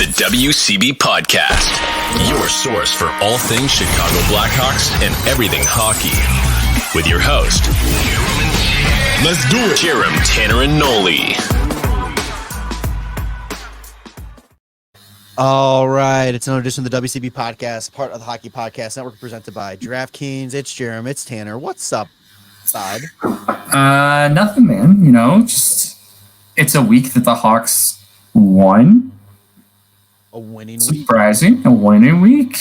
The WCB Podcast, your source for all things Chicago Blackhawks and everything hockey. With your host, let's do it, Jarom, Tanner, and Nolly. All right, it's another edition of the WCB Podcast, part of the Hockey Podcast Network, presented by DraftKings. It's Jarom, it's Tanner. What's up, bud? Nothing, man. You know, just it's a week that the Hawks won. A winning week. Surprising, a winning week.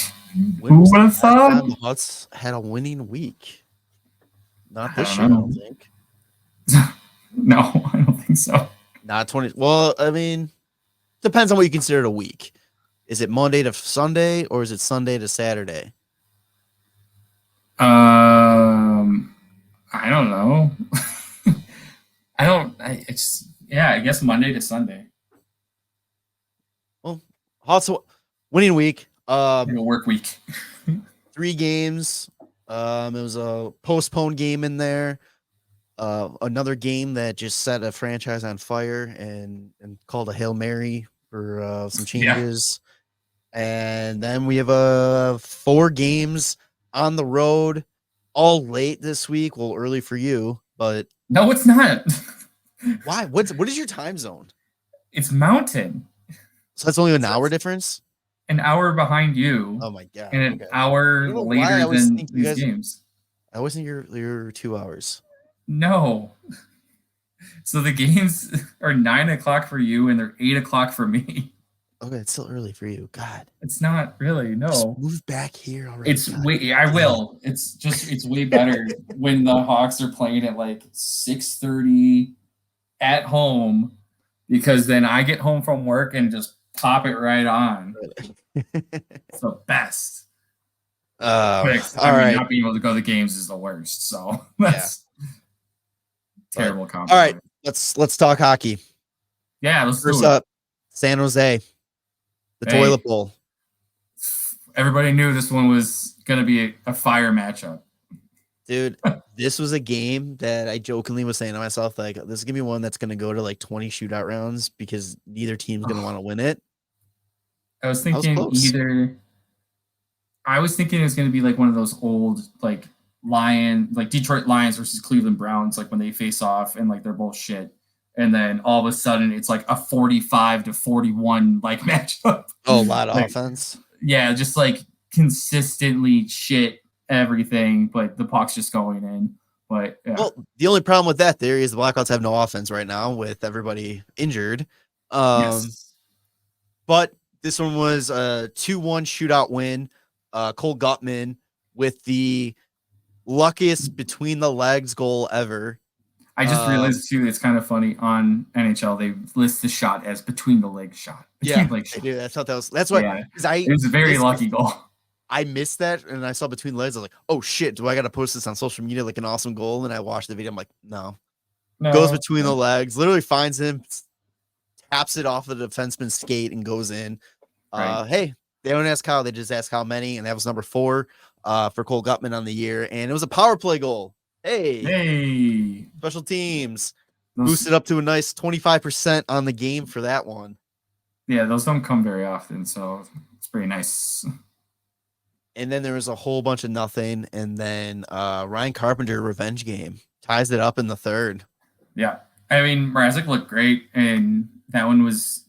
Who would have thought? The Hawks had a winning week. Not this year, I don't think. No, I don't think so. Not 20. Well, I mean, depends on what you consider a week. Is it Monday to Sunday or is it Sunday to Saturday? I don't know. I guess Monday to Sunday. Well, Hawks winning week. A work week. 3 games. It was a postponed game in there. Another game that just set a franchise on fire and called a Hail Mary for some changes. Yeah. And then we have 4 games on the road, all late this week. Well, early for you, but no, it's not. Why? What is your time zone? It's Mountain. So that's only an hour difference? An hour behind you. Oh my god. And an hour later than these games. I wasn't your 2 hours. No. So the games are 9 o'clock for you and they're 8 o'clock for me. Okay, it's still early for you. God. It's not really, no. Just move back here already. I will. It's way better when the Hawks are playing at like 6:30 at home, because then I get home from work and just pop it right on. It's the best. All right. Not being able to go to the games is the worst. So that's terrible compliment. All right, let's talk hockey. Yeah, let's First do it. up, San Jose, the toilet bowl. Everybody knew this one was going to be a fire matchup. Dude, this was a game that I jokingly was saying to myself, like, this is going to be one that's going to go to like 20 shootout rounds because neither team's going to want to win it. I was thinking it was going to be like one of those old, like Detroit Lions versus Cleveland Browns, like when they face off and like they're both shit. And then all of a sudden it's like a 45-41 like matchup. Oh, a lot of offense. Yeah, just like consistently shit everything, but the puck's just going in. But yeah. Well, the only problem with that theory is the Blackhawks have no offense right now with everybody injured. Yes. But this one was a 2-1 shootout win. Cole Gutman with the luckiest between the legs goal ever. I just realized too, it's kind of funny on NHL. They list the shot as between the legs shot. They do. I thought that's why. Yeah. It was a very lucky goal. I missed that, and I saw between legs. I was like, "Oh shit! Do I got to post this on social media like an awesome goal?" And I watched the video. I'm like, "No." Goes between the legs, literally finds him, taps it off the defenseman's skate, and goes in. Right. Hey, they don't ask how; they just ask how many, and that was number 4 for Cole Gutman on the year, and it was a power play goal. Hey, special teams boosted up to a nice 25% on the game for that one. Yeah, those don't come very often, so it's pretty nice. And then there was a whole bunch of nothing, and then Ryan Carpenter revenge game ties it up in the third. Yeah, I mean, Mrazing looked great, and that one was,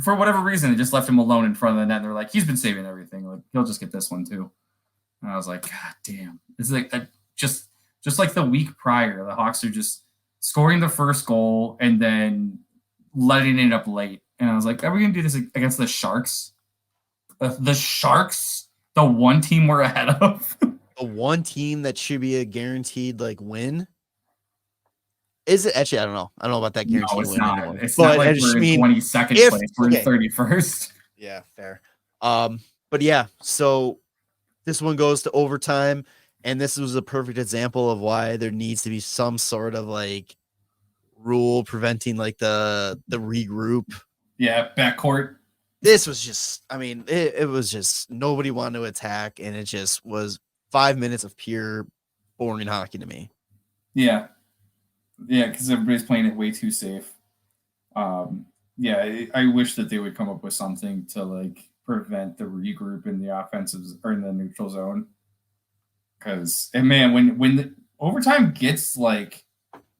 for whatever reason, they just left him alone in front of the net. And they're like, he's been saving everything. Like, he'll just get this one too. And I was like, God damn, it's like just like the week prior, the Hawks are just scoring the first goal and then letting it up late. And I was like, are we going to do this against the Sharks? The Sharks, the one team we're ahead of. The one team that should be a guaranteed like win. Is it? Actually, I don't know. I don't know about that guaranteed win. It's not. Anymore. It's not like we're in 22nd place. We're in 31st. Yeah, fair. But yeah, so this one goes to overtime. And this was a perfect example of why there needs to be some sort of like rule preventing like the regroup. Yeah, backcourt. This was just, I mean, it was just nobody wanted to attack, and it just was 5 minutes of pure boring hockey to me. Yeah. Yeah, because everybody's playing it way too safe. Yeah, I wish that they would come up with something to like prevent the regroup in the offensives or in the neutral zone. Because and man, when the overtime gets like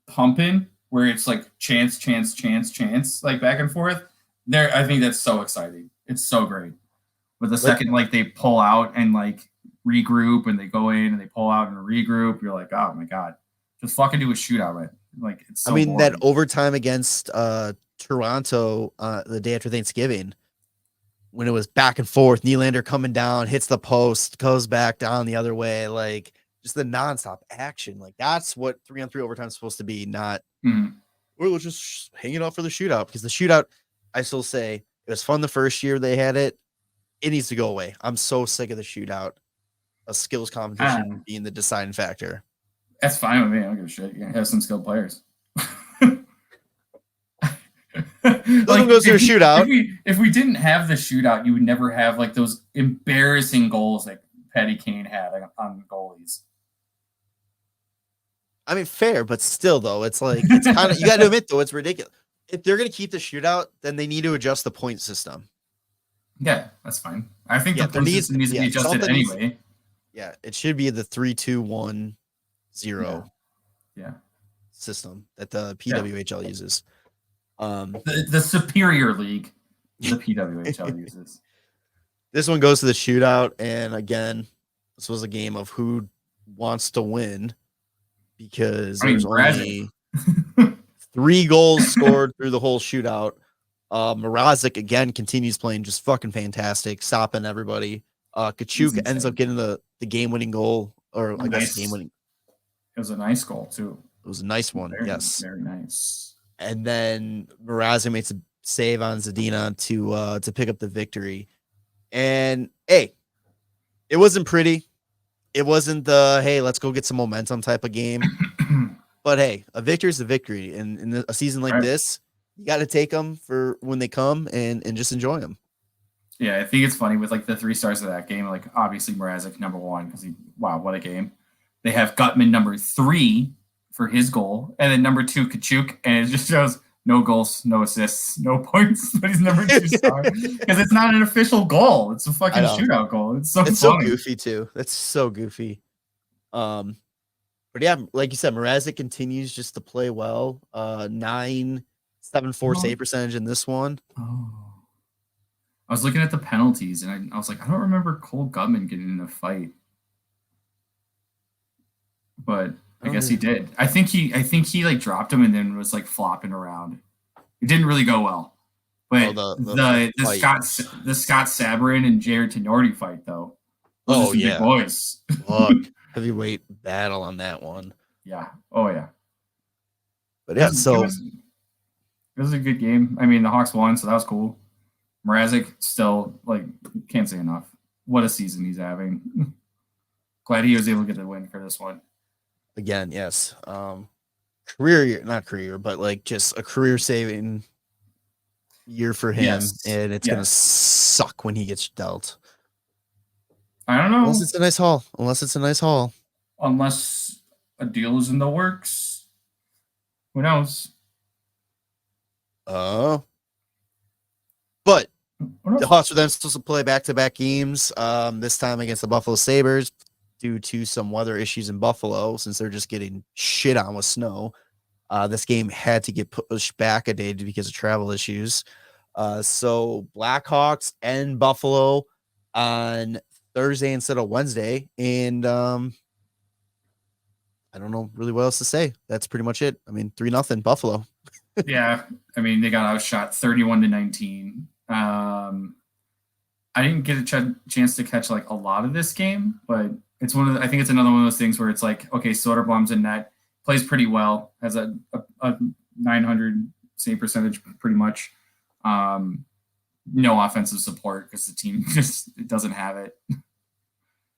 pumping, where it's like chance, chance, chance, chance, like back and forth, there I think that's so exciting. It's so great. But the second like they pull out and like regroup and they go in and they pull out and regroup, you're like, oh my god, just fucking do a shootout, right? Like it's so boring. that overtime against Toronto the day after Thanksgiving, when it was back and forth, Nylander coming down, hits the post, goes back down the other way, like just the nonstop action. Like that's what 3-on-3 overtime is supposed to be, not we're just hanging out for the shootout. Because the shootout, I still say it was fun the first year they had it. It needs to go away. I'm so sick of the shootout. A skills competition being the deciding factor. That's fine with me. I don't give a shit. You can have some skilled players. Like, goes to a shootout. If we didn't have the shootout, you would never have like those embarrassing goals that Patty Kane had on goalies. I mean, fair, but still, though, it's like it's kind of you got to admit though, it's ridiculous. If they're gonna keep the shootout, then they need to adjust the point system. Yeah, that's fine. I think the point system needs to be adjusted anyway. Yeah, it should be the 3-2-1-0 system that the PWHL uses. The superior league, the PWHL uses. This one goes to the shootout, and again, this was a game of who wants to win because there's only 3 goals scored through the whole shootout. Mrazing again continues playing just fucking fantastic, stopping everybody. Kachuk ends up getting the game-winning goal, or I guess game-winning. It was a nice goal too. It was a nice one. Yes, very nice. And then Mrazing makes a save on Zadina to pick up the victory. And hey, it wasn't pretty. It wasn't the hey, let's go get some momentum type of game. But hey, a victory is a victory, and in a season like this, you got to take them for when they come and just enjoy them. Yeah, I think it's funny with like the 3 stars of that game. Like obviously Mrazing number 1 because wow, what a game. They have Gutman number 3 for his goal, and then number 2 Kachuk, and it just shows no goals, no assists, no points, but he's number 2 star because it's not an official goal. It's a fucking shootout goal. It's funny. So goofy too. That's so goofy. But yeah, like you said, Mrazing continues just to play well. 9.74 save percentage in this one. Oh. I was looking at the penalties, and I was like, I don't remember Cole Gutman getting in a fight, but I guess he did. I think he like dropped him and then was like flopping around. It didn't really go well. But the Scott Sabrin and Jared Tenorti fight though. Those are some big boys. Look, heavyweight battle on that one. Yeah. Oh yeah. But yeah, it was a good game. I mean, the Hawks won, so that was cool. Mrazing still like can't say enough. What a season he's having. Glad he was able to get the win for this one. Again, yes. Not career, but like just a career saving year for him. And it's gonna suck when he gets dealt. I don't know. Unless it's a nice haul. Unless a deal is in the works. Who knows? But the Hawks were then supposed to play back-to-back games, this time against the Buffalo Sabres due to some weather issues in Buffalo, since they're just getting shit on with snow. This game had to get pushed back a day because of travel issues. So Blackhawks and Buffalo on Thursday instead of Wednesday. And I don't know really what else to say. That's pretty much it. I mean, 3-0 Buffalo. Yeah. I mean, they got outshot 31-19. I didn't get a chance to catch like a lot of this game, but it's I think it's another one of those things where it's like, okay, Soderblom's in net, plays pretty well, has a 900 save percentage pretty much. No offensive support because the team just doesn't have it.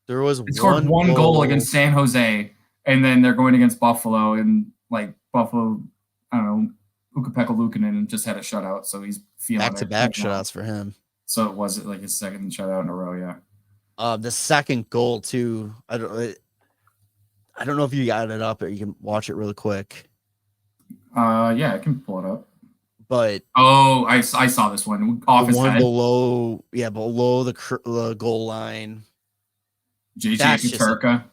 There was scored one goal against San Jose, and then they're going against Buffalo, and like Buffalo, I don't know, Ukko-Pekka Luukkonen just had a shutout, so he's feeling back-to-back shutouts for him. So it was like his second shutout in a row, yeah. The second goal too. I don't know if you got it up, or you can watch it really quick. Yeah, I can pull it up. but I saw this one off the his one head. below the goal line. JJ That's just Katurka.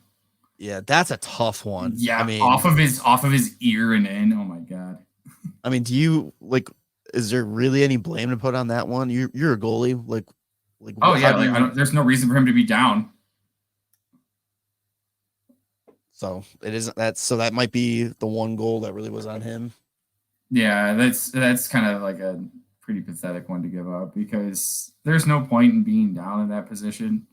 Yeah, that's a tough one. Yeah, I mean, off of his ear and in. Oh my god. I mean, do you like? Is there really any blame to put on that one? You're a goalie, like. Oh yeah, there's no reason for him to be down. So it isn't that. So that might be the one goal that really was on him. Yeah, that's kind of like a pretty pathetic one to give up because there's no point in being down in that position.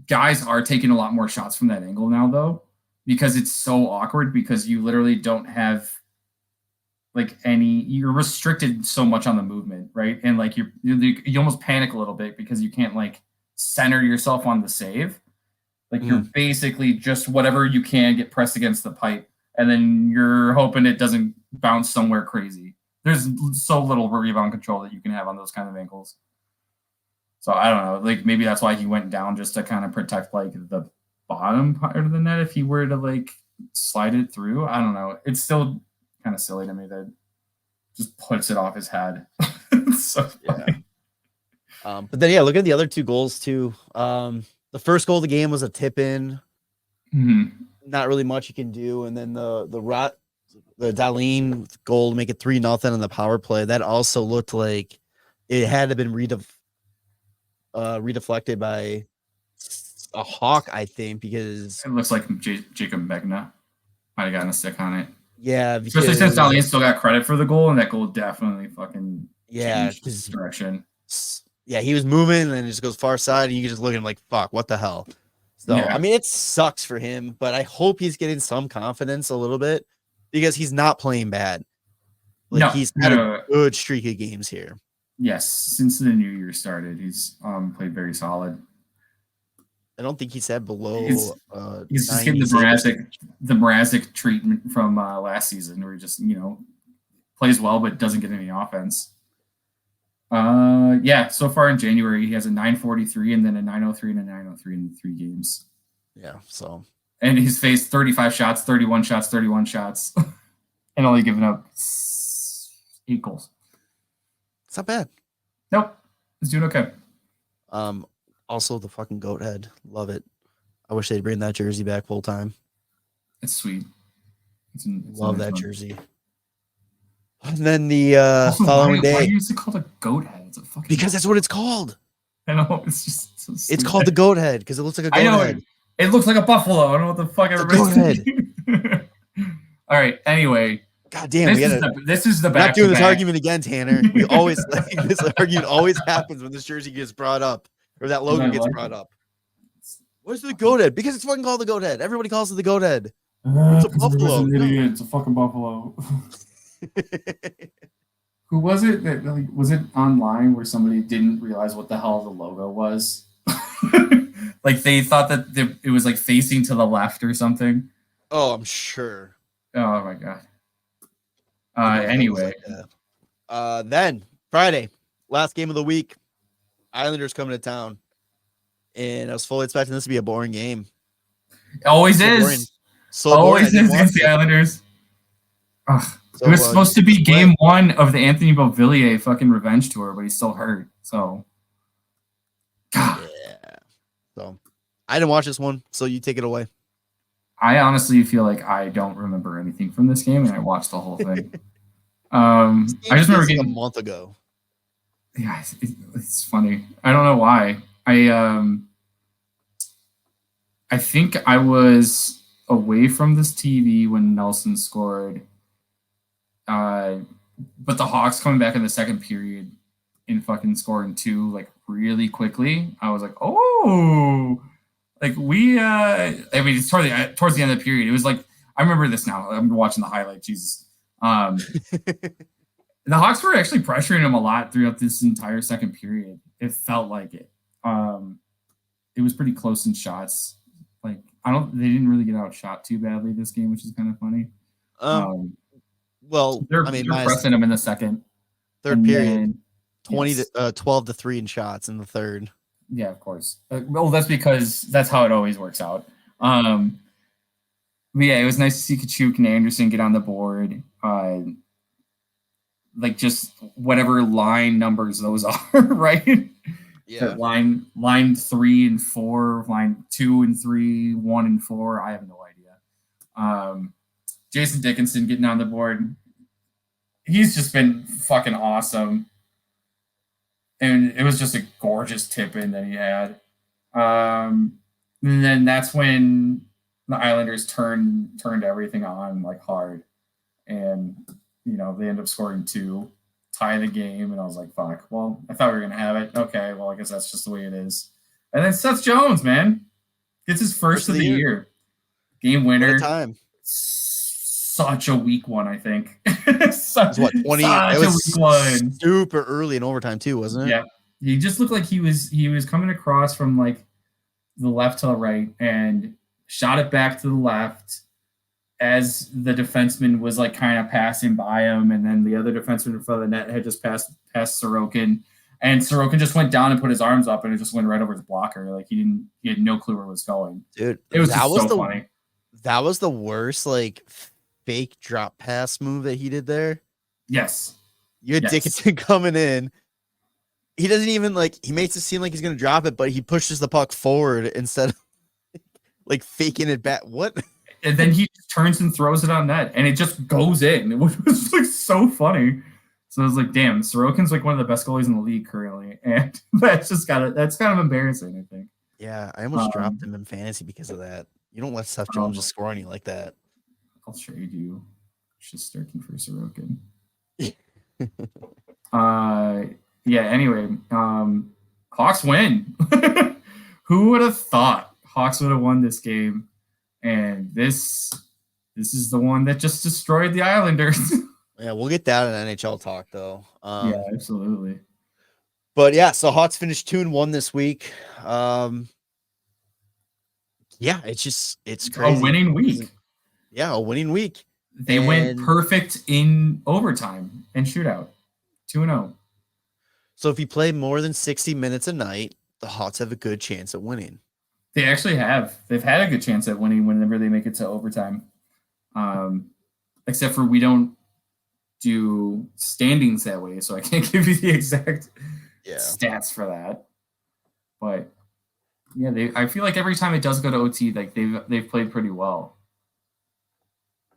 Guys are taking a lot more shots from that angle now, though, because it's so awkward because you literally don't have like you're restricted so much on the movement, right? And like you almost panic a little bit because you can't like center yourself on the save. Like you're basically just whatever you can get pressed against the pipe, and then you're hoping it doesn't bounce somewhere crazy. There's so little rebound control that you can have on those kind of angles. So I don't know, like maybe that's why he went down just to kind of protect like the bottom part of the net if he were to like slide it through. I don't know. It's still kind of silly to me that just puts it off his head. It's so funny. Yeah. But then look at the other two goals too. The first goal of the game was a tip in. Mm-hmm. Not really much you can do, and then the Dahlin goal to make it 3-0 on the power play. That also looked like it had to been redeflected by a Hawk, I think, because it looks like Jacob Megna might have gotten a stick on it. Yeah, especially since Dahlin still got credit for the goal, and that goal definitely fucking changed his direction. Yeah, he was moving, and then it just goes far side, and you can just look at him like, fuck, what the hell? So, I mean, it sucks for him, but I hope he's getting some confidence a little bit because he's not playing bad. Like, he's had a good streak of games here. Yes, since the new year started, he's played very solid. I don't think he's had below. He's just getting the Mrazing treatment from last season, where he just plays well but doesn't get any offense. So far in January he has a 943 and then a 903 and a 903 in 3 games. Yeah, so and he's faced 35 shots, 31 shots, and only given up 8 goals. It's not bad. Nope, he's doing okay. Also the fucking goat head, love it. I wish they'd bring that jersey back full time. It's sweet. Love that jersey. And then the following day. Why is it called a goat head? It's a fucking because that's what it's called. I know, it's just so it's called the goat head because it looks like a goat head. It looks like a buffalo. I don't know what the fuck everybody's thinking. All right. Anyway. God damn, this is the back. Not doing this argument again, Tanner. We always this argument always happens when this jersey gets brought up or that logo gets brought up. What's the goat head? Because it's fucking called the goat head. Everybody calls it the goat head. It's a buffalo. It's a fucking buffalo. Who was it that was it online where somebody didn't realize what the hell the logo was? Like they thought that it was like facing to the left or something. Oh, I'm sure. Oh my god. Anyway, then Friday, last game of the week, Islanders coming to town, and I was fully expecting this to be a boring game. Always is. Always is against the Islanders. Ugh. So, it was supposed to be game 1 of the Anthony Beauvillier fucking revenge tour, but he's still hurt. So, God. Yeah. So, I didn't watch this one, so you take it away. I honestly feel like I don't remember anything from this game, and I watched the whole thing. I just remember getting a month ago. Yeah, it's funny. I don't know why. I think I was away from this TV when Nelson scored. But the Hawks coming back in the second period and fucking scoring 2 like really quickly. I was like, oh, like it's towards the end of the period. It was like, I remember this now. I'm watching the highlight. Jesus. The Hawks were actually pressuring him a lot throughout this entire second period. It felt like it. It was pretty close in shots. Like they didn't really get outshot too badly this game, which is kind of funny. Well, they're pressing him in the third period, 12-3 in shots in the third. Yeah, of course. Well, that's because that's how it always works out. But yeah, it was nice to see Kachuk and Anderson get on the board. like just whatever line numbers those are, right? Yeah. Line 3 and 4, line 2 and 3, 1 and 4. I have no idea. Jason Dickinson getting on the board. He's just been fucking awesome. And it was just a gorgeous tip in that he had. And then that's when the Islanders turned everything on like hard. And, you know, they end up scoring 2, tie the game. And I was like, fuck, well, I thought we were going to have it. Okay, well, I guess that's just the way it is. And then Seth Jones, man, gets his first of the year. Game winner. What a time. Such a weak one, I think. It was 20? It was super early in overtime too, wasn't it? Yeah. He just looked like he was coming across from like the left to the right and shot it back to the left as the defenseman was like kind of passing by him, and then the other defenseman in front of the net had just passed Sorokin, and Sorokin just went down and put his arms up, and it just went right over his blocker. Like he had no clue where it was going. Dude, it was so funny. That was the worst like fake drop pass move that he did there. Yes. You had Dickinson coming in. He doesn't even he makes it seem like he's going to drop it, but he pushes the puck forward instead of like faking it back. What? And then he just turns and throws it on net, and it just goes in. It was like so funny. So I was like, damn, Sorokin's like one of the best goalies in the league currently. And that's kind of embarrassing, I think. Yeah, I almost dropped him in fantasy because of that. You don't let Seth Jones just score on you like that. I'll trade you Shesterkin for Sorokin. Yeah, anyway, Hawks win. Who would have thought Hawks would have won this game? And this is the one that just destroyed the Islanders. Yeah, we'll get that in NHL talk though. Yeah, absolutely. But yeah, so Hawks finished 2-1 this week. Yeah, it's crazy. A winning week. Yeah, a winning week. They went perfect in overtime and shootout. 2-0. So if you play more than 60 minutes a night, the Hawks have a good chance at winning. They actually have. They've had a good chance at winning whenever they make it to overtime. Except for we don't do standings that way, so I can't give you the exact stats for that. But yeah, I feel like every time it does go to OT, like they've played pretty well.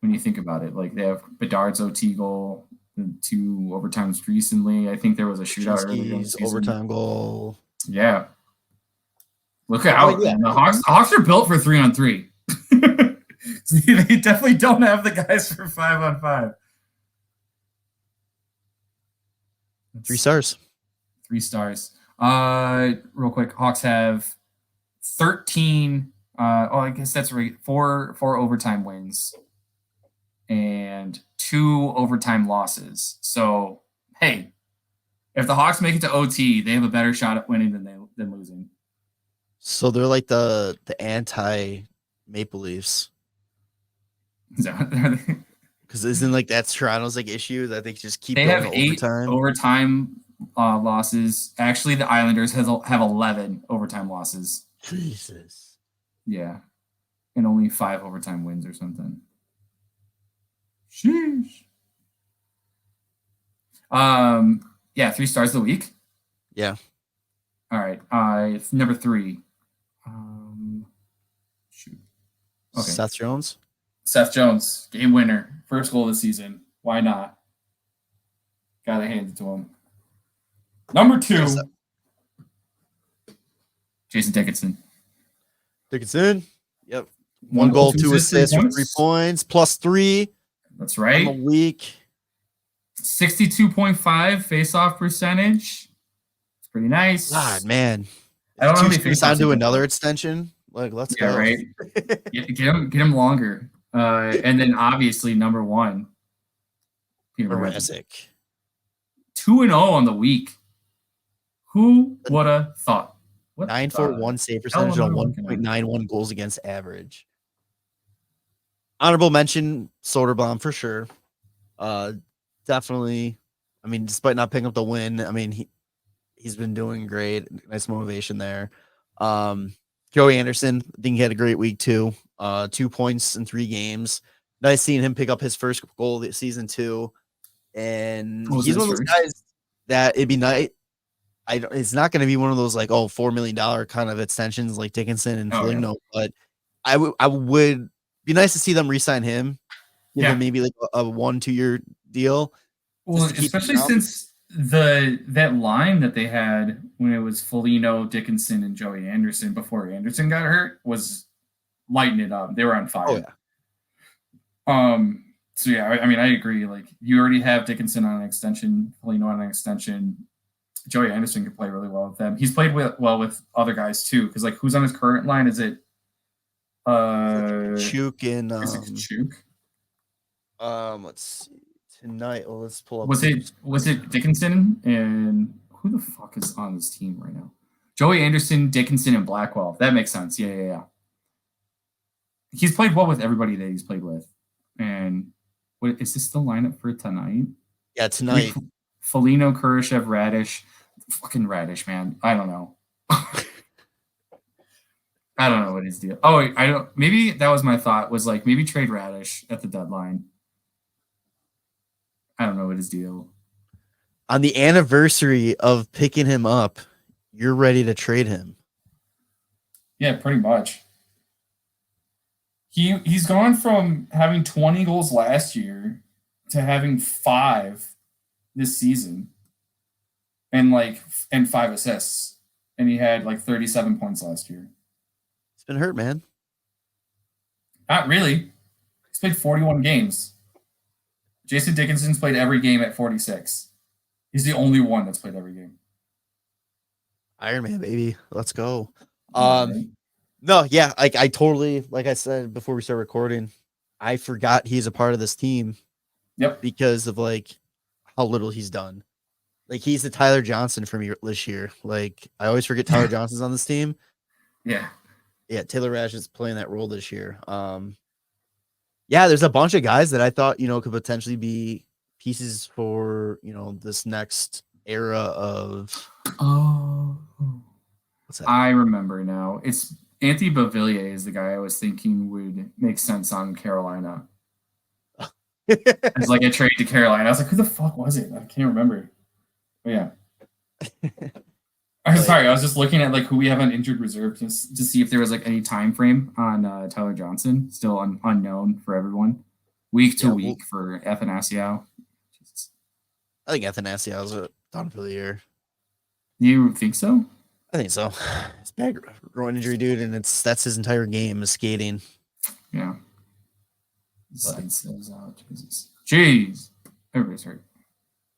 When you think about it, like they have Bedard's OT goal, the 2 overtimes recently. I think there was a shootout earlier in the season. Overtime goal. Yeah. Look out. The Hawks are built for 3-on-3. They definitely don't have the guys for 5-on-5. 3 stars. 3 stars. Real quick, Hawks have 13. I guess that's right. 4 overtime wins and 2 overtime losses. So, hey, if the Hawks make it to OT, they have a better shot at winning than losing. So they're like the anti Maple Leafs. Because isn't like that's Toronto's like issue that they just keep. They have 8 overtime losses. Actually, the Islanders have 11 overtime losses. Jesus. Yeah, and only 5 overtime wins or something. Sheesh. Yeah, 3 stars of the week. Yeah. All right. Number 3. Shoot. Okay. Seth Jones. Seth Jones, game winner, first goal of the season. Why not? Gotta hand it to him. Number 2. Jason Dickinson. Yep. 1 goal, 2 assists for 3 points, +3. That's right. On the week. 62.5 face-off percentage. It's pretty nice. God, man. I don't know if he's on to another extension. Like, let's go. Right. Get him longer. And then obviously number 1, Petr Mrazing. 2-0 on the week. Who would have thought? 941 save percentage on 1.91 goals against average. Honorable mention, Soderblom for sure. Definitely. I mean, despite not picking up the win, I mean he's been doing great. Nice motivation there. Joey Anderson, I think he had a great week too. 2 points in 3 games. Nice seeing him pick up his first goal this season too. and What was he's his one of those first? guys that it'd be nice. It's not going to be one of those like $4 million kind of extensions like Dickinson and Oh, yeah. Foligno, but I would be nice to see them re-sign him, give him maybe like a 1-2 year deal. Well, just to keep him especially around. since that line that they had when it was Foligno, Dickinson, and Joey Anderson before Anderson got hurt was lighting it up. They were on fire. Oh yeah. So yeah, I mean, I agree. Like, you already have Dickinson on an extension, Foligno on an extension. Joey Anderson can play really well with them. He's played well with other guys too. Because like, who's on his current line? Is it Chuk and Chuk? let's see tonight. Well, let's pull up. Was it Dickinson and who the fuck is on this team right now? Joey Anderson, Dickinson, and Blackwell. That makes sense. Yeah. He's played well with everybody that he's played with. And what is this the lineup for tonight? Yeah, tonight. Foligno, Kurashev, Raddysh. Fucking Raddysh, man. I don't know. I don't know what his deal. Oh, I don't. Maybe that was my thought. Was like maybe trade Raddysh at the deadline. I don't know what his deal. On the anniversary of picking him up, you're ready to trade him. Yeah, pretty much. He's gone from having 20 goals last year to having 5 this season, and 5 assists, and he had like 37 points last year. He's been hurt, man. Not really. He's played 41 games. Jason Dickinson's played every game at 46. He's the only one that's played every game. Iron Man, baby. Let's go. No, yeah, I totally, like I said before we start recording, I forgot he's a part of this team. Yep. Because of like how little he's done. Like, he's the Tyler Johnson for me this year. Like, I always forget Tyler Johnson's on this team. Yeah. Yeah, Taylor Raddysh is playing that role this year. Yeah, there's a bunch of guys that I thought, could potentially be pieces for, this next era of. Oh, what's that? I remember now. It's Anthony Beauvillier is the guy I was thinking would make sense on Carolina. It's like a trade to Carolina. I was like, who the fuck was it? I can't remember. But yeah. I'm sorry. I was just looking at like who we have on injured reserve to see if there was like any time frame on Tyler Johnson. Still unknown for everyone. Week to week for Athanasiou. I think Athanasiou's done for the year. You think so? I think so. It's bad groin injury, dude, and that's his entire game is skating. Yeah. Jeez. Everybody's hurt.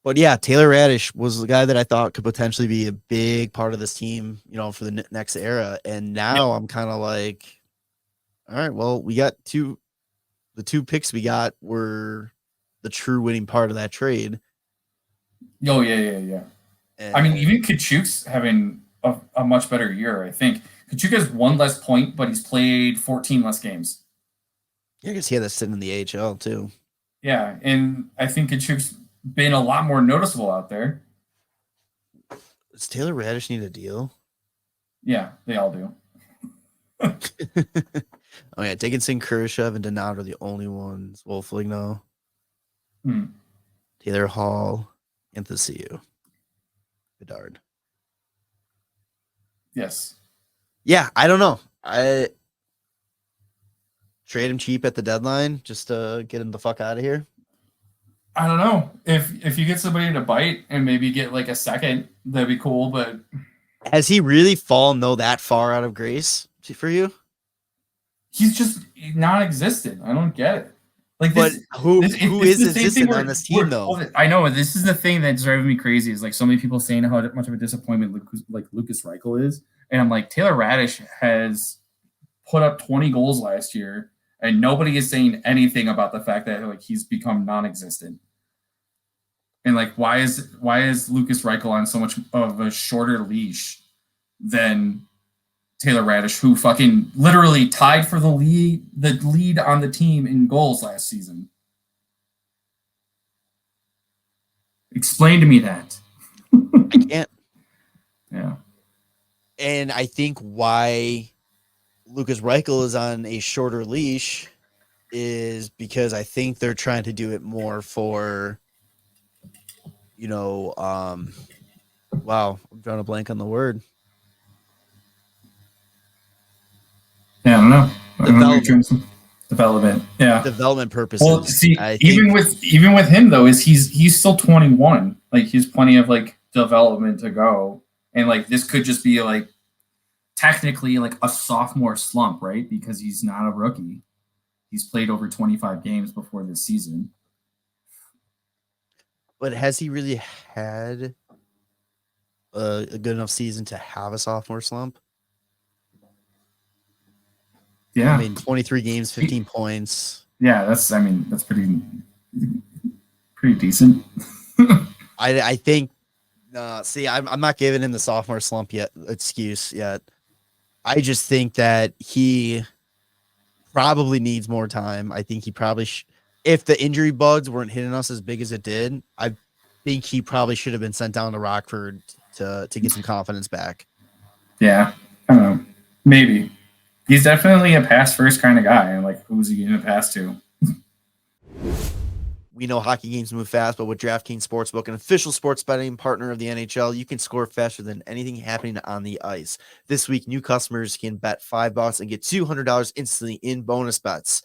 But yeah, Taylor Raddysh was the guy that I thought could potentially be a big part of this team, for the next era. And now I'm kind of like, all right, well, we got the 2 picks we got were the true winning part of that trade. Oh, yeah. And I mean, even Kachuk's having a much better year, I think. Kachuk has 1 less point, but he's played 14 less games. Yeah, I guess he had that sitting in the AHL too. Yeah, and I think Kachuk's been a lot more noticeable out there. Does Taylor Raddysh need a deal? Yeah, they all do. Oh yeah, Dickinson, Kurashev, and Donato are the only ones. Well, Foligno, Taylor Hall, Anthony Bedard. Yes. Yeah, I don't know. I trade him cheap at the deadline just to get him the fuck out of here. I don't know. If you get somebody to bite and maybe get like a second, that'd be cool. But has he really fallen that far out of grace for you? He's just non-existent. I don't get it. Like, but who is existent on this team though? I know this is the thing that's driving me crazy. Is like so many people saying how much of a disappointment Lucas Reichel is, and I'm like, Taylor Raddysh has put up 20 goals last year, and nobody is saying anything about the fact that like he's become non-existent. And like, why is Lucas Reichel on so much of a shorter leash than Taylor Raddysh, who fucking literally tied for the lead on the team in goals last season? Explain to me that. I can't. Yeah. And I think why Lucas Reichel is on a shorter leash is because I think they're trying to do it more for wow, I'm drawing a blank on the word. Yeah, I don't know. Development. Development. Yeah. Development Well, purposes. see, I even think with him though, is he's still 21. Like he's plenty of like development to go, and like this could just be like technically like a sophomore slump, right? Because he's not a rookie. He's played over 25 games before this season. but has he really had a good enough season to have a sophomore slump? Yeah. I mean, 23 games, 15 points. Yeah, that's pretty decent. I think see, I'm not giving him the sophomore slump excuse yet. I just think that he probably needs more time. I think he probably if the injury bugs weren't hitting us as big as it did, I think he probably should have been sent down to Rockford to get some confidence back. Yeah, I don't know. Maybe he's definitely a pass first kind of guy. And like, who's he going to pass to? We know hockey games move fast, but with DraftKings Sportsbook, an official sports betting partner of the NHL, you can score faster than anything happening on the ice. This week, new customers can bet $5 and get $200 instantly in bonus bets.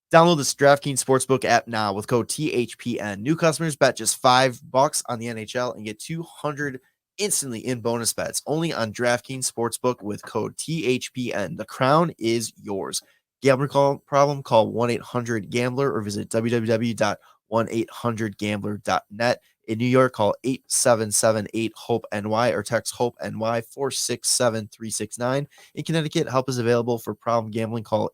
Download this DraftKings Sportsbook app now with code THPN. New customers bet just $5 on the NHL and get $200 instantly in bonus bets. Only on DraftKings Sportsbook with code THPN. The crown is yours. Gambling problem? Call 1-800-GAMBLER or visit www.1800gambler.net. In New York, call 877-8-HOPE-NY or text HOPE-NY 467-369. In Connecticut, help is available for problem gambling. Call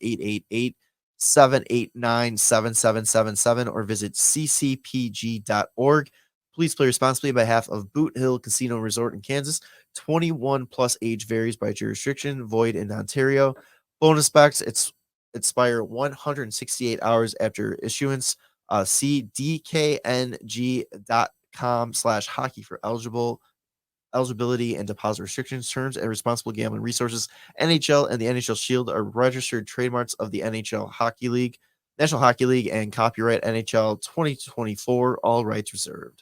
888-789-7777 or visit ccpg.org. Please play responsibly on behalf of Boot Hill Casino Resort in Kansas. 21 plus age varies by jurisdiction, void in Ontario. Bonus bets expire 168 hours after issuance. See dkng.com/hockey for eligibility and deposit restrictions, terms, and responsible gambling resources. NHL and the NHL Shield are registered trademarks of the NHL Hockey League, National Hockey League, and copyright NHL 2024. All rights reserved.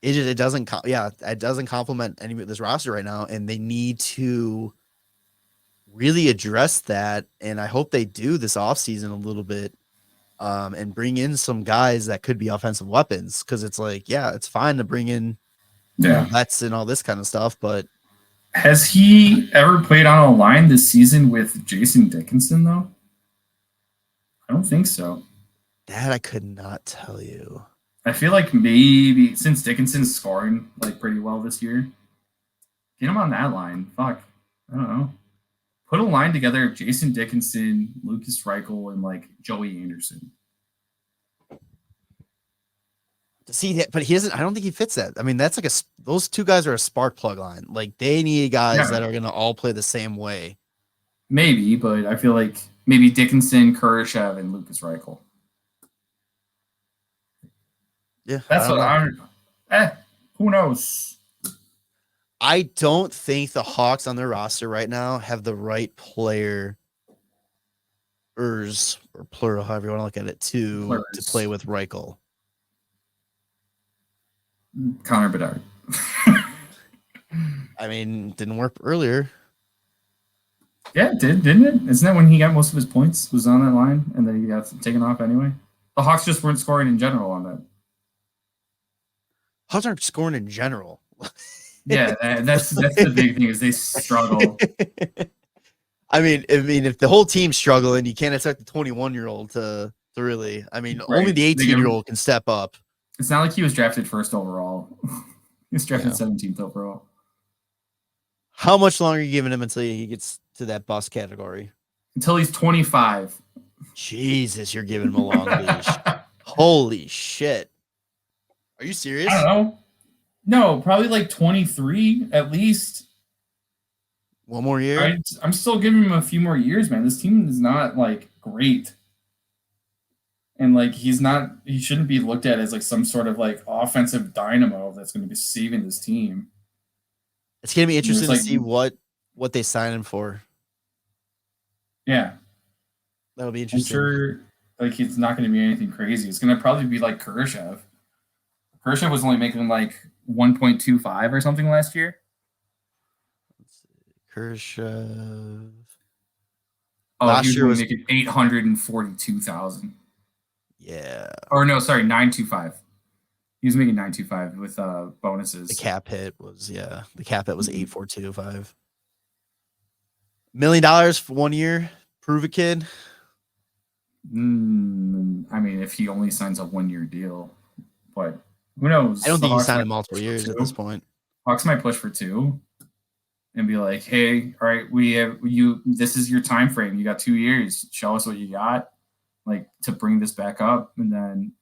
It doesn't complement any of this roster right now, and they need to really address that. And I hope they do this offseason a little bit. And bring in some guys that could be offensive weapons, because it's like, yeah, it's fine to bring in vets and all this kind of stuff, but has he ever played on a line this season with Jason Dickinson though? I don't think so. That I could not tell you. I feel like maybe since Dickinson's scoring like pretty well this year, get him on that line. Fuck, I don't know. Put a line together of Jason Dickinson, Lucas Reichel, and like Joey Anderson. See that, but he doesn't. I don't think he fits that. I mean, that's like those two guys are a spark plug line. Like they need guys that are going to all play the same way. Maybe, but I feel like maybe Dickinson, Kurashev, and Lucas Reichel. Yeah, that's what I'm. Who knows? I don't think the Hawks on their roster right now have the right player, or plural, however you want to look at it, to play with Reichel. Connor Bedard. I mean, didn't work earlier. Yeah, it did, didn't it? Isn't that when he got most of his points? Was on that line, and then he got taken off anyway. The Hawks just weren't scoring in general on that. Hawks aren't scoring in general. Yeah, that's the big thing is they struggle. I mean, if the whole team's struggling, you can't expect the 21-year-old to really. I mean, only the 18-year-old can step up. It's not like he was drafted first overall. He was drafted 17th overall. How much longer are you giving him until he gets to that bust category? Until he's 25. Jesus, you're giving him a long leash. Holy shit. Are you serious? I don't know. No, probably like 23 at least. One more year? I'm still giving him a few more years, man. This team is not like great. And like he shouldn't be looked at as like some sort of like offensive dynamo that's going to be saving this team. It's going to be interesting to see what they sign him for. Yeah. That'll be interesting. I'm sure like it's not going to be anything crazy. It's going to probably be like Kurashev. Kershaw was only making like 1.25 or something last year. Let's see. Kershaw. Oh, Last he was year only was making 842,000. yeah. Or no, sorry, 925. He was making 925 with bonuses. The cap hit was $8,425. $1 million for 1 year. Prove it, kid. I mean, if he only signs a 1 year deal, but who knows? I don't The think he's Hawks signing might multiple push for years at 2. this point. Hawks might push for 2 and be like, "Hey, all right, we have you. This is your time frame. You got 2 years. Show us what you got, like to bring this back up." And then,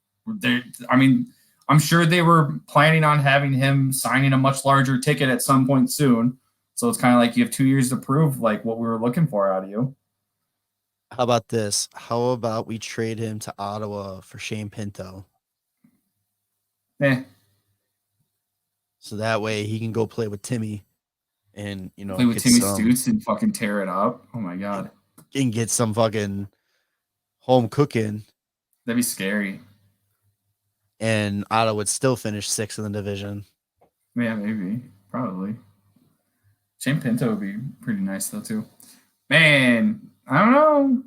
I mean, I'm sure they were planning on having him signing a much larger ticket at some point soon. So it's kind of like you have 2 years to prove like what we were looking for out of you. How about this? How about we trade him to Ottawa for Shane Pinto? So that way he can go play with Timmy and, Play with get Timmy some, Stutes and fucking tear it up. Oh my god. and get some fucking home cooking. That'd be scary. And Ottawa would still finish 6th in the division. Yeah, maybe. Probably. Shane Pinto would be pretty nice though too. Man, I don't know.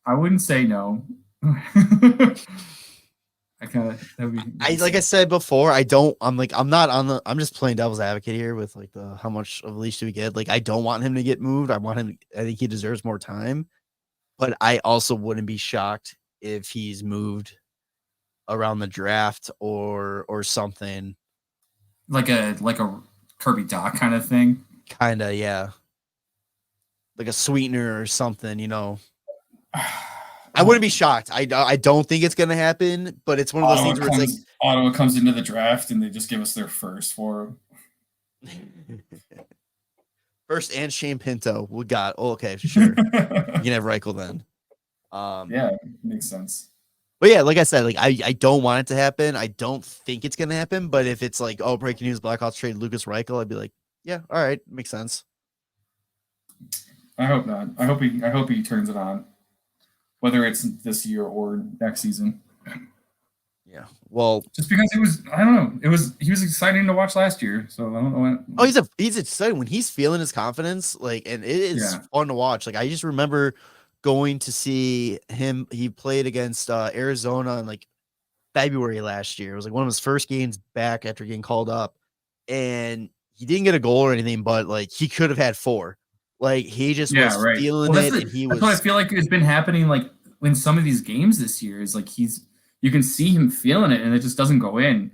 I wouldn't say no. Like I said before, I'm just playing devil's advocate here with like how much of a leash do we get? Like I don't want him to get moved. I think he deserves more time. But I also wouldn't be shocked if he's moved around the draft or something. Like a Kirby Doc kind of thing. Kinda, yeah. Like a sweetener or something, I wouldn't be shocked. I don't think it's gonna happen, but it's one of those things where it's like Ottawa comes into the draft and they just give us their first for him. First and Shane Pinto. We got okay, sure. You can have Reichel then. Yeah, makes sense. But yeah, like I said, like I don't want it to happen. I don't think it's gonna happen. But if it's like, breaking news, Blackhawks trade Lucas Reichel, I'd be like, yeah, all right, makes sense. I hope not. I hope he turns it on, whether it's this year or next season. Yeah, well, just because he was exciting to watch last year. So I don't know. He's excited when he's feeling his confidence, like, and it is fun to watch. Like I just remember going to see him. He played against Arizona in like February last year. It was like one of his first games back after getting called up, and he didn't get a goal or anything, but like he could have had 4. Like he just was feeling it, and that's what I feel like it's been happening. Like in some of these games this year, is like you can see him feeling it, and it just doesn't go in.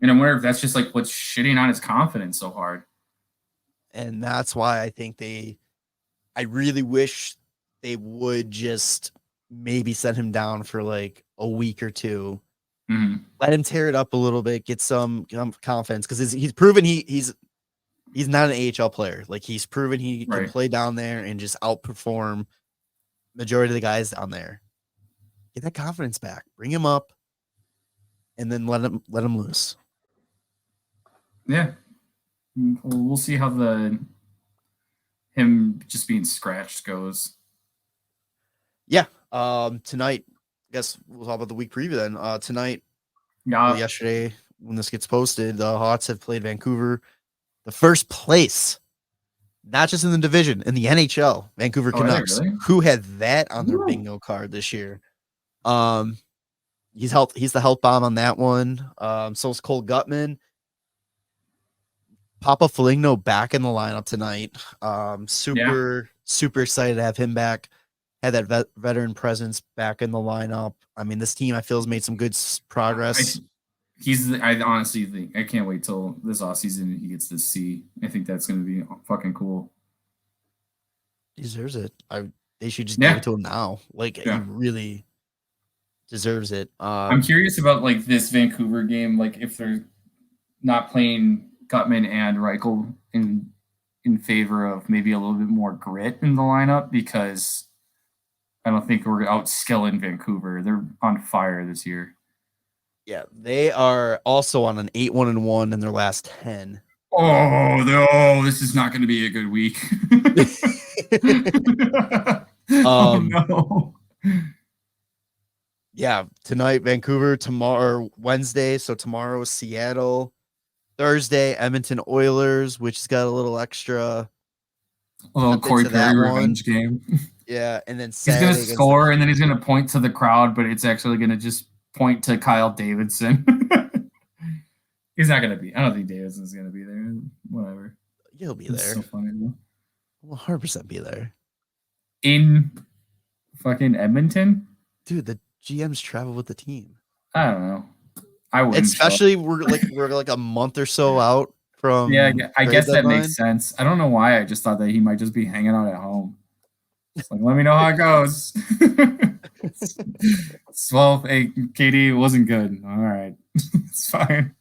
And I wonder if that's just like what's shitting on his confidence so hard. And that's why I think I really wish they would just maybe send him down for like a week or 2. Mm-hmm. Let him tear it up a little bit, get some confidence, because he's proven he's not an AHL player. Like he's proven he can play down there and just outperform majority of the guys down there. Get that confidence back, bring him up, and then let him loose. Yeah, we'll see how him just being scratched goes. Yeah. Tonight, I guess we'll talk about the week preview then. Tonight, yesterday when this gets posted, the Hawks have played Vancouver, the first place, not just in the division, in the NHL. Vancouver Canucks, who had that on their bingo card this year. He's the health bomb on that one. So is Cole Gutman. Papa Foligno back in the lineup tonight. Super excited to have him back. Had that veteran presence back in the lineup. I mean, this team I feel has made some good progress. I honestly think I can't wait till this offseason he gets this C. I think that's going to be fucking cool. He deserves it. They should just give it to him now. Like he really deserves it. I'm curious about like this Vancouver game. Like if they're not playing Gutman and Reichel in favor of maybe a little bit more grit in the lineup, because I don't think we're outskilling Vancouver. They're on fire this year. Yeah, they are also on an 8-1-1 in their last 10. Oh no, this is not going to be a good week. Oh no. Yeah, tonight Vancouver, tomorrow Wednesday. So tomorrow is Seattle. Thursday Edmonton Oilers, which has got a little extra. A little Nothing Corey to that Perry one. revenge game. Yeah, and then He's going to Saturday against score, and then he's going to point to the crowd, but it's actually going to just point to Kyle Davidson. He's not going to be. I don't think Davidson's going to be there. Whatever. He'll be It's there. so funny. Will 100% be there. In fucking Edmonton? Dude, the GMs travel with the team. I don't know. I wouldn't. Especially we're like a month or so out from. Yeah, I guess that deadline. makes sense. I don't know why. I just thought that he might just be hanging out at home. It's like, let me know how it goes. Well, hey, KD, it wasn't good. All right. It's fine.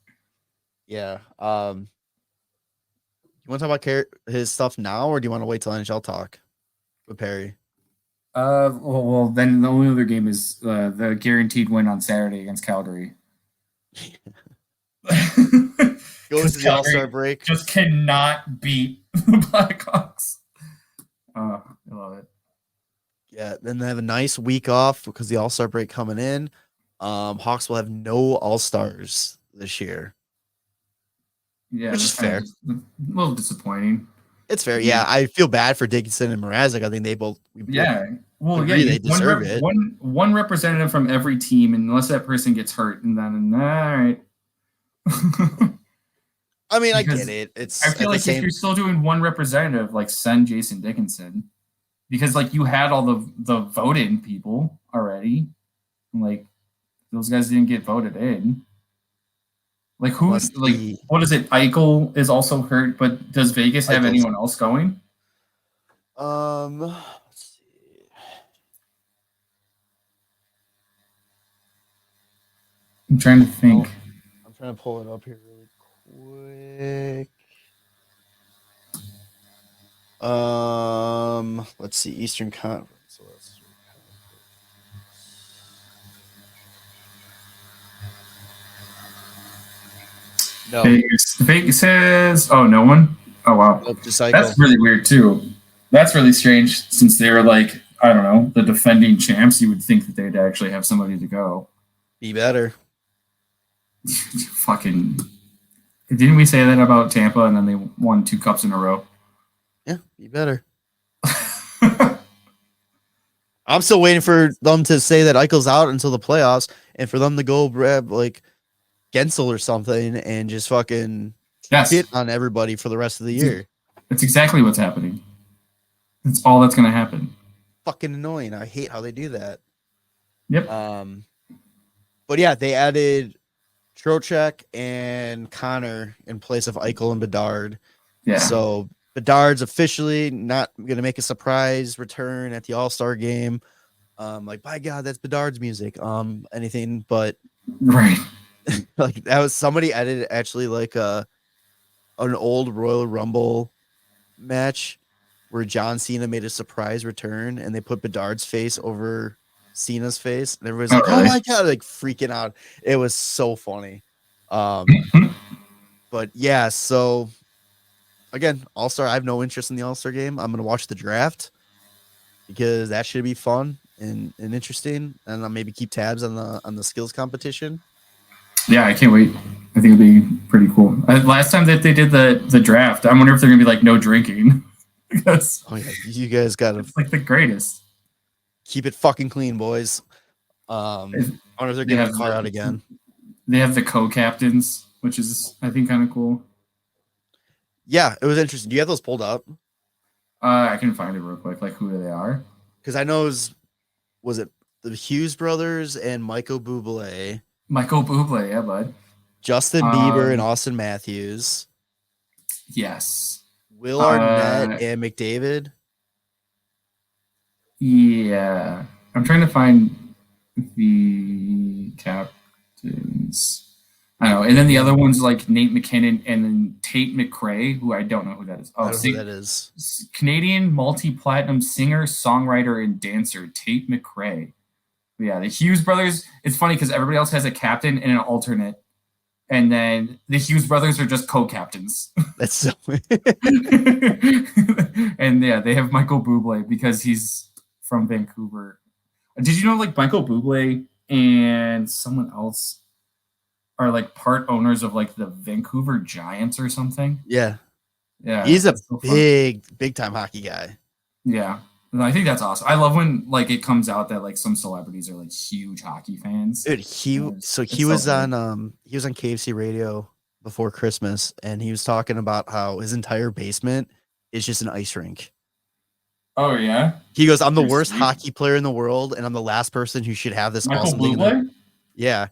Yeah. You want to talk about his stuff now, or do you want to wait till NHL talk with Perry? Well, then the only other game is the guaranteed win on Saturday against Calgary. Goes to the All-Star break. Just cannot beat the Blackhawks. I love it. Yeah, then they have a nice week off because the All-Star break coming in. Hawks will have no All-Stars this year. Yeah, which is fair. A little disappointing. It's fair. Yeah, I feel bad for Dickinson and Mrazing. I think they both. They deserve it. One representative from every team, unless that person gets hurt, and then all right. I mean, I get it. I feel like if you're still doing one representative, like send Jason Dickinson, because like you had all the vote-in people already, like those guys didn't get voted in. Like who's what is it? Eichel is also hurt, but does Vegas have anyone else going? Let's see. I'm trying to think. I'm trying to pull it up here really quick. Let's see, Eastern Conference. No. Vegas says, oh, no one? Oh, wow. That's really weird, too. That's really strange since they're like, I don't know, the defending champs. You would think that they'd actually have somebody to go. Be better. Fucking. Didn't we say that about Tampa and then they won 2 cups in a row? Yeah, be better. I'm still waiting for them to say that Eichel's out until the playoffs and for them to go grab like Gensel or something and just fucking hit on everybody for the rest of the year. That's exactly what's happening. That's all that's going to happen. Fucking annoying. I hate how they do that. Yep. But yeah, they added Trocheck and Connor in place of Eichel and Bedard. Yeah. So Bedard's officially not going to make a surprise return at the All-Star game. Like, by God, that's Bedard's music. Anything but right. Like that was somebody edited actually like an old Royal Rumble match where John Cena made a surprise return and they put Bedard's face over Cena's face and everybody's like, oh my God, like freaking out. It was so funny. But yeah, so again, All-Star, I have no interest in the All-Star game. I'm gonna watch the draft because that should be fun and interesting, and I'll maybe keep tabs on the skills competition. Yeah, I can't wait. I think it'll be pretty cool. Last time that they did the draft, I wonder if they're gonna be like no drinking. Because you guys gotta like the greatest. Keep it fucking clean, boys. I wonder if they're getting the car out again. They have the co-captains, which is I think kind of cool. Yeah, it was interesting. Do you have those pulled up? I can find it real quick, like who they are. Because I know was it the Hughes brothers and Michael Bublé? Michael Bublé, yeah, bud. Justin Bieber and Austin Matthews. Yes. Will Arnett and McDavid. Yeah. I'm trying to find the captains. I know. And then the other one's like Nate McKinnon and then Tate McRae, who I don't know who that is. I don't know who that is. Canadian multi-platinum singer, songwriter, and dancer, Tate McRae. Yeah, the Hughes brothers, it's funny because everybody else has a captain and an alternate. And then the Hughes brothers are just co-captains. That's so And yeah, they have Michael Bublé because he's from Vancouver. Did you know like Michael Bublé and someone else are like part owners of like the Vancouver Giants or something. Yeah. Yeah, He's a that's so funny. big time hockey guy. Yeah, and I think that's awesome. I love when like it comes out that like some celebrities are like huge hockey fans. Dude, he was great. on KFC radio before Christmas, and he was talking about how his entire basement is just an ice rink. Oh yeah. He goes, "I'm the You're worst sweet. hockey player in the world, and I'm the last person who should have this Michael awesome thing." Bublé? Yeah,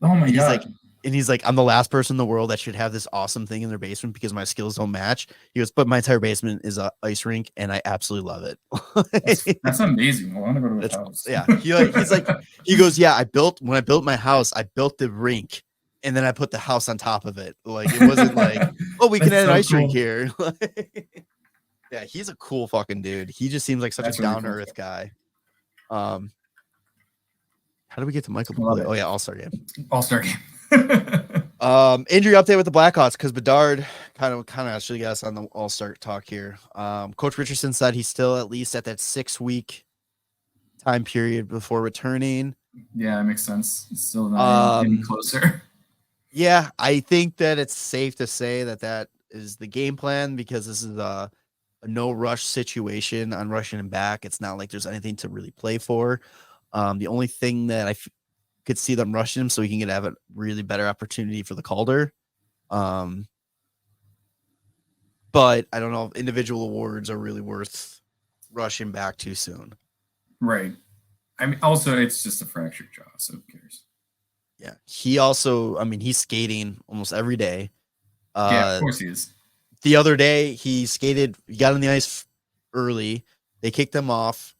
Oh my and god. he's like, "I'm the last person in the world that should have this awesome thing in their basement because my skills don't match." He goes, "But my entire basement is a ice rink, and I absolutely love it." That's amazing. I want to go to his house. Yeah, he goes, "Yeah, when I built my house, I built the rink, and then I put the house on top of it. Like it wasn't like, oh, we can That's add an so ice rink cool. here." Yeah, he's a cool fucking dude. He just seems like such That's a really down to cool. earth guy. How do we get to Michael Love Bublé? it. Oh yeah, All-Star game. All-Star game. Injury update with the Blackhawks because Bedard kind of actually got us on the All-Star talk here. Coach Richardson said he's still at least at that 6-week time period before returning. Yeah, it makes sense. It's still not any closer. Yeah, I think that it's safe to say that is the game plan because this is a no rush situation on rushing him back. It's not like there's anything to really play for. The only thing that I could see them rushing him so he can have a really better opportunity for the Calder. But I don't know if individual awards are really worth rushing back too soon. Right. I mean, also it's just a fractured jaw, so who cares? Yeah. He also, I mean, he's skating almost every day. Yeah, of course he is. The other day he got on the ice early. They kicked him off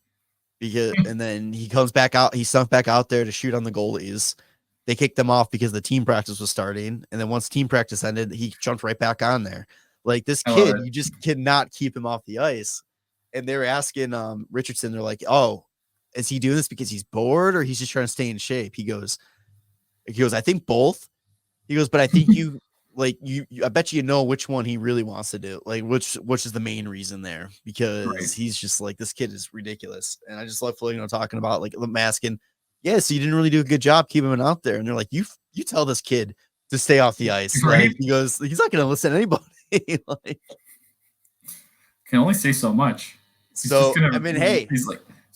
and then he comes back out. He sunk back out there to shoot on the goalies. They kicked him off because the team practice was starting. And then once team practice ended, he jumped right back on there. Like this kid, you just cannot keep him off the ice. And they were asking Richardson, they're like, "Oh, is he doing this because he's bored or he's just trying to stay in shape?" He goes, "I think both." He goes, "But I think I bet you know which one he really wants to do. Like which is the main reason there because he's just like this kid is ridiculous." And I just love talking about like them asking, "Yeah, so you didn't really do a good job keeping him out there." And they're like, "You tell this kid to stay off the ice." Right? Like he goes, he's not going to listen to anybody. Like, can only say so much. He's like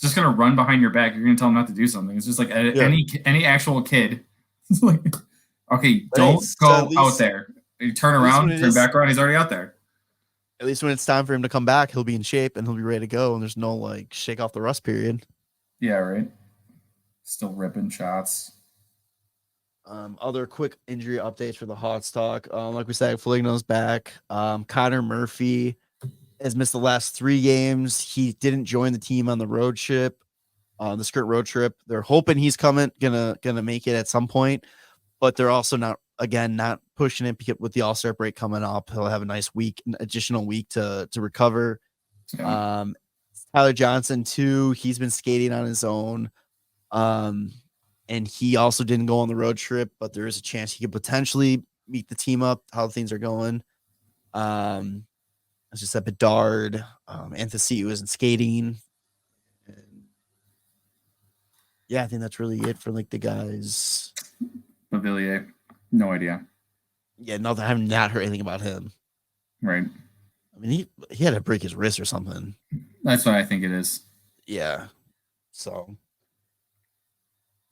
just gonna run behind your back. You're gonna tell him not to do something. It's just like any actual kid. It's like, okay, don't go out there. You turn around, turn back around. He's already out there. At least when it's time for him to come back, he'll be in shape and he'll be ready to go. And there's no like shake off the rust period. Yeah, right. Still ripping shots. Other quick injury updates for the Hawks talk. Like we said, Foligno's back. Connor Murphy has missed the last 3 games. He didn't join the team on the road trip, the skirt road trip. They're hoping he's gonna make it at some point, but they're also not pushing it because with the All-Star break coming up, he'll have a nice an additional week to recover. Yeah. Tyler Johnson too. He's been skating on his own. And he also didn't go on the road trip, but there is a chance he could potentially meet the team up, how things are going. It's just that Bedard, Anthony isn't skating. And yeah, I think that's really it for like the guys. Bavillier, no idea. Yeah, I have not heard anything about him. Right. I mean, he had to break his wrist or something. That's what I think it is. Yeah. So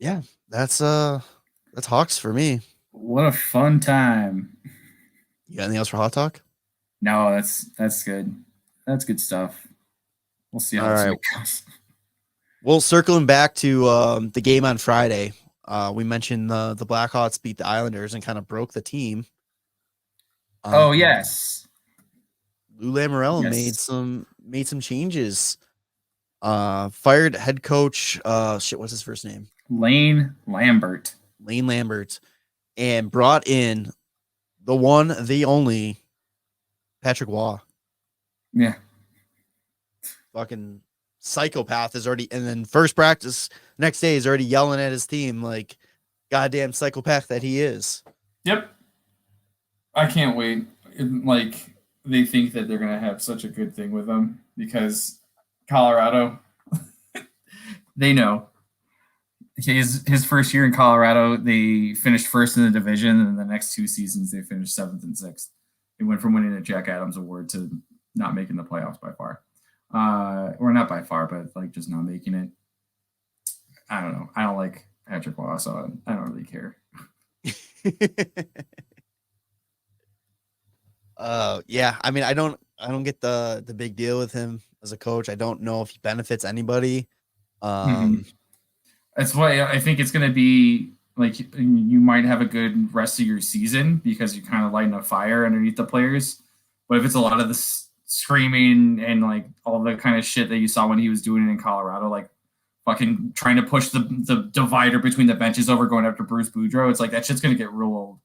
yeah, that's Hawks for me. What a fun time. You got anything else for Hot Talk? No, that's good. That's good stuff. We'll see how this goes. Well, circling back to the game on Friday, we mentioned the Blackhawks beat the Islanders and kind of broke the team. Yes. Lou Lamoriello made some changes. Fired head coach. What's his first name? Lane Lambert, and brought in the one, the only Patrick Waugh. Yeah. Fucking psychopath is already, and then first practice next day is already yelling at his team like goddamn psychopath that he is. Yep. I can't wait. Like they think that they're gonna have such a good thing with them because Colorado, they know his first year in Colorado, they finished first in the division, and the next 2 seasons they finished 7th and 6th. They went from winning a Jack Adams Award to not making the playoffs by far, or not by far, but like just not making it. I don't know. I don't like Patrick Waugh, so I don't really care. Yeah. I mean, I don't get the big deal with him as a coach. I don't know if he benefits anybody. That's why I think it's going to be like you might have a good rest of your season because you're kind of lighting a fire underneath the players. But if it's a lot of this screaming and like all the kind of shit that you saw when he was doing it in Colorado, like fucking trying to push the divider between the benches over going after Bruce Boudreau, it's like that shit's going to get real old.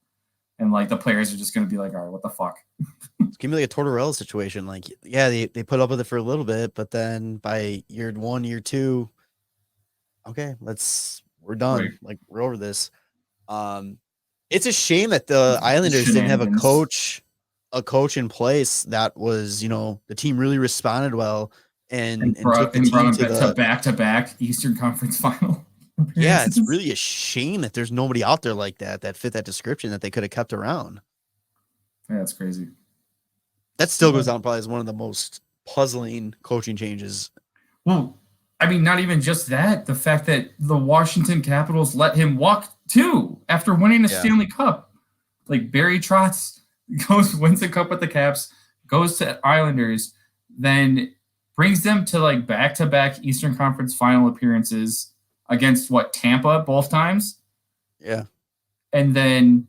And like the players are just going to be like, all right, what the fuck? It's gonna be like a Tortorella situation. Like, yeah, they put up with it for a little bit, but then by year 1, year 2, okay, we're done. Right. Like, we're over this. It's a shame that the Islanders didn't have a coach in place that was, the team really responded well and took the team to back-to-back Eastern Conference final. Yeah, it's really a shame that there's nobody out there like that fit that description that they could have kept around. Yeah, that's crazy. That still goes down probably as one of the most puzzling coaching changes. Well, I mean, not even just that. The fact that the Washington Capitals let him walk too after winning a Stanley Cup. Like Barry Trotz wins the cup with the Caps, goes to Islanders, then brings them to like back-to-back Eastern Conference final appearances against Tampa both times. Yeah. And then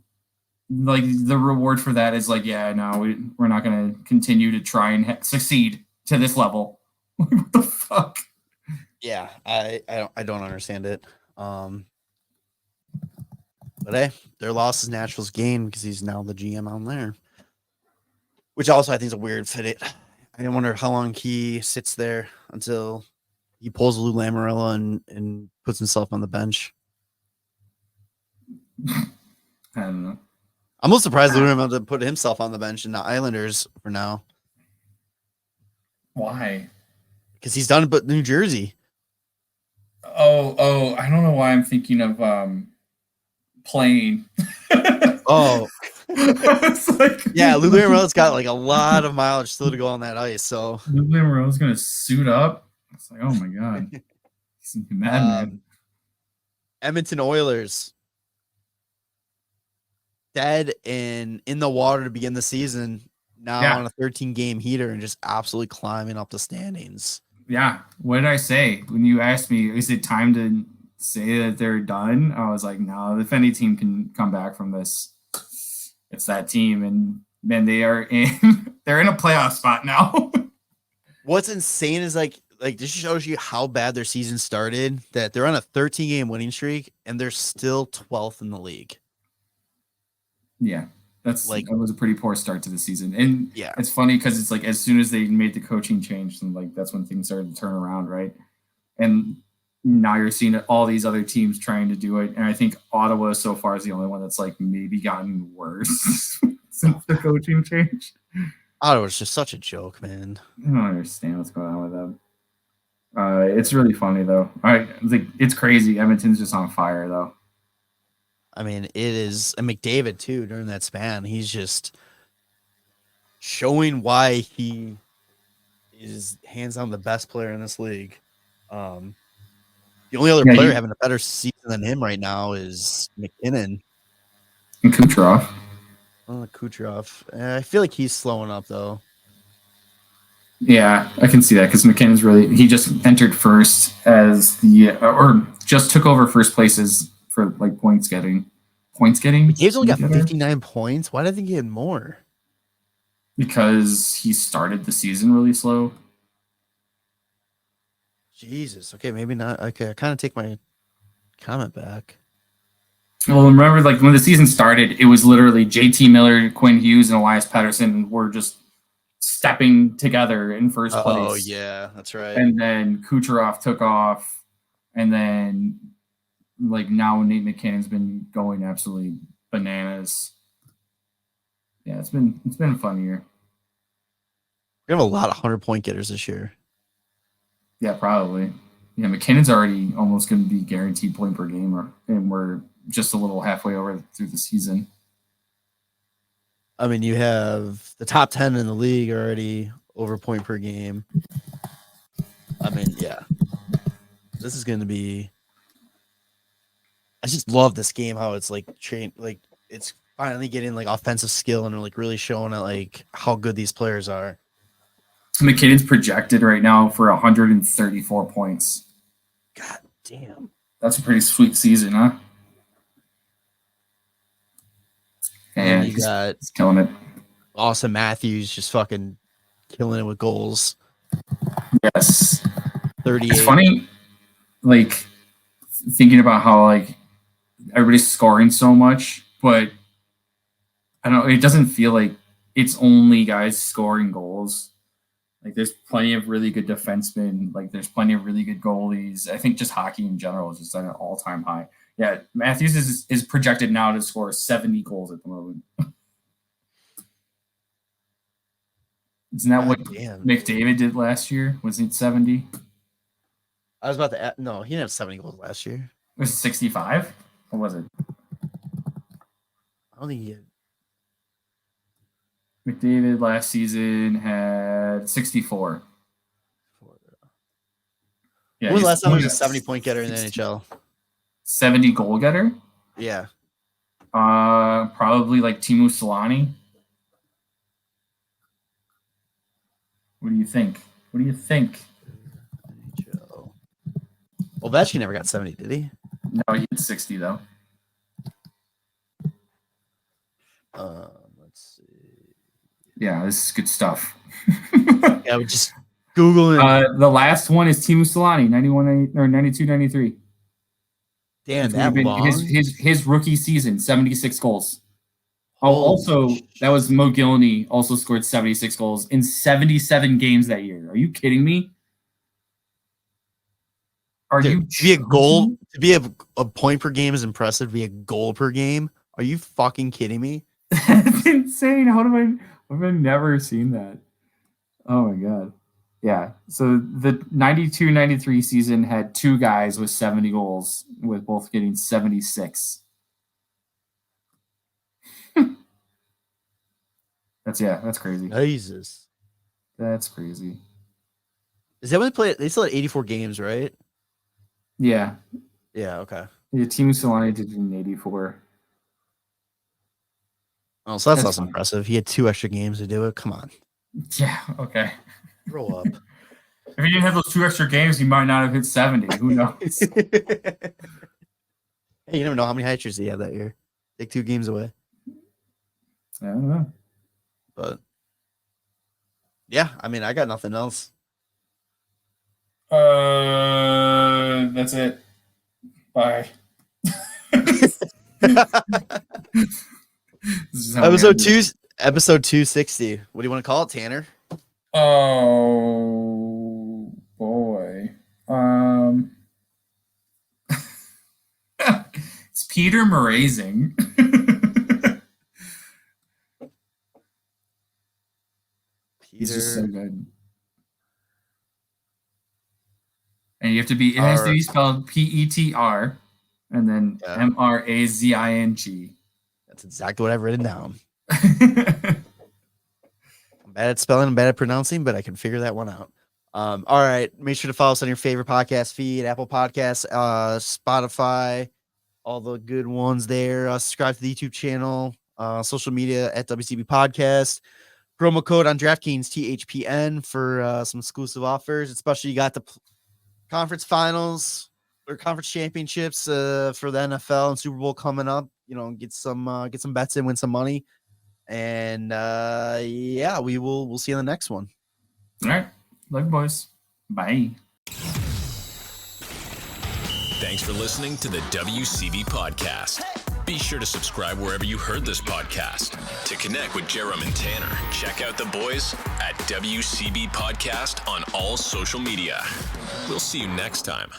like the reward for that is like, yeah, no, we're not going to continue to try and succeed to this level. What the fuck? Yeah, I don't understand it. But hey, their loss is Nashville's gain because he's now the GM on there. Which also I think is a weird fit. I wonder how long he sits there until he pulls Lou Lamoriello and puts himself on the bench. I don't know. I'm most surprised Lou Lamoriello to put himself on the bench in the Islanders for now. Why? Because he's done it, but New Jersey. Oh, I don't know why I'm thinking of playing. Oh. Like, yeah, Lou Lamoriello's got like a lot of mileage still to go on that ice. So Lou Lamoriello's gonna suit up. It's like, oh my god, he's a madman. Edmonton Oilers dead and in the water to begin the season. Now on a 13-game heater and just absolutely climbing up the standings. Yeah, what did I say when you asked me? Is it time to say that they're done? I was like, no. If any team can come back from this, it's that team, and man, they are in. They're in a playoff spot now. What's insane is like this shows you how bad their season started. That they're on a 13-game winning streak and they're still 12th in the league. Yeah, that was a pretty poor start to the season, and it's funny because it's like as soon as they made the coaching change, and like that's when things started to turn around, right? And now you're seeing all these other teams trying to do it, and I think Ottawa so far is the only one that's like maybe gotten worse since the coaching change. Ottawa's just such a joke, man. I don't understand what's going on with them. It's really funny though. It's crazy. Edmonton's just on fire though. I mean, it is. And McDavid too. During that span, he's just showing why he is hands down the best player in this league. The only other player having a better season than him right now is McKinnon and Kucherov. Kucherov. I feel like he's slowing up though. Yeah, I can see that because McKinnon's he just entered first as or just took over first places for like points getting. McDavid's only got 59 points. Why did I think he had more? Because he started the season really slow. Jesus. Okay, maybe not. Okay, I kind of take my comment back. Well, remember, like when the season started, it was literally JT Miller, Quinn Hughes, and Elias Pettersson were just stepping together in first place. Oh yeah, that's right. And then Kucherov took off, and then like now Nate McKinnon's been going absolutely bananas. Yeah, it's been a fun year. We have a lot of 100-point getters this year. Yeah, probably. Yeah, McKinnon's already almost going to be guaranteed point per game, and we're just a little halfway over through the season. I mean, you have the top 10 in the league already over point per game. I mean, yeah. This is going to be... I just love this game, how it's like it's finally getting like offensive skill and like really showing it like how good these players are. McKinnon's projected right now for 134 points. God damn. That's a pretty sweet season, huh? And you got he's killing it. Austin Matthews just fucking killing it with goals. Yes. 38. It's funny, like, thinking about how, like, everybody's scoring so much, but I don't know, it doesn't feel like it's only guys scoring goals. Like, there's plenty of really good defensemen. Like, there's plenty of really good goalies. I think just hockey in general is just at an all-time high. Yeah, Matthews is projected now to score 70 goals at the moment. Isn't that what McDavid did last year? Was it 70? I was about to add, no, he didn't have 70 goals last year. It was 65? What was it? I don't think he had. McDavid last season had 64. Yeah, When was the last time he was a 70-point getter in the NHL? 70 goal getter? Yeah. Probably like Teemu Selanne. What do you think? NHL. Ovechkin never got 70, did he? No, he had 60 though. Let's see. Yeah, this is good stuff. Yeah, we just Googling. The last one is Teemu Selanne, 91 or 92, 93. Damn, that long? His rookie season, 76 goals. Also, that was Mo Gilney, also scored 76 goals in 77 games that year. Are you kidding me? To be a goal, to be a point per game is impressive. To be a goal per game, are you fucking kidding me? That's insane. I've never seen that. Oh my god. Yeah. So the 92-93 season had two guys with 70 goals, with both getting 76. That's crazy. Jesus. That's crazy. Is that when they played? They still had 84 games, right? Yeah. Yeah, okay. Yeah, Teemu Selanne did in 84. Oh, so that's less impressive. He had 2 extra games to do it. Come on. Yeah, okay. Grow up. If he didn't have those 2 extra games, he might not have hit 70. Who knows? Hey, you never know how many hat tricks he had that year. Take 2 games away. I don't know. But yeah, I mean, I got nothing else. That's it. Bye. Episode 260. What do you want to call it, Tanner? Oh boy. It's Petr Mrazing. He's just so good. And it has to be spelled Petr and then Mrazing. That's exactly what I've written down. I'm bad at spelling, I'm bad at pronouncing, but I can figure that one out. All right. Make sure to follow us on your favorite podcast feed, Apple Podcasts, Spotify, all the good ones there. Subscribe to the YouTube channel, social media at WCB Podcast. Promo code on DraftKings THPN for some exclusive offers. Especially you got the conference finals or conference championships for the NFL and Super Bowl coming up. You know, get some bets in, win some money, and yeah, we'll see you in the next one. All right, love you, boys. Bye. Thanks for listening to the WCB Podcast. Be sure to subscribe wherever you heard this podcast. To connect with Jarom and Tanner, check out the boys at WCB Podcast on all social media. We'll see you next time.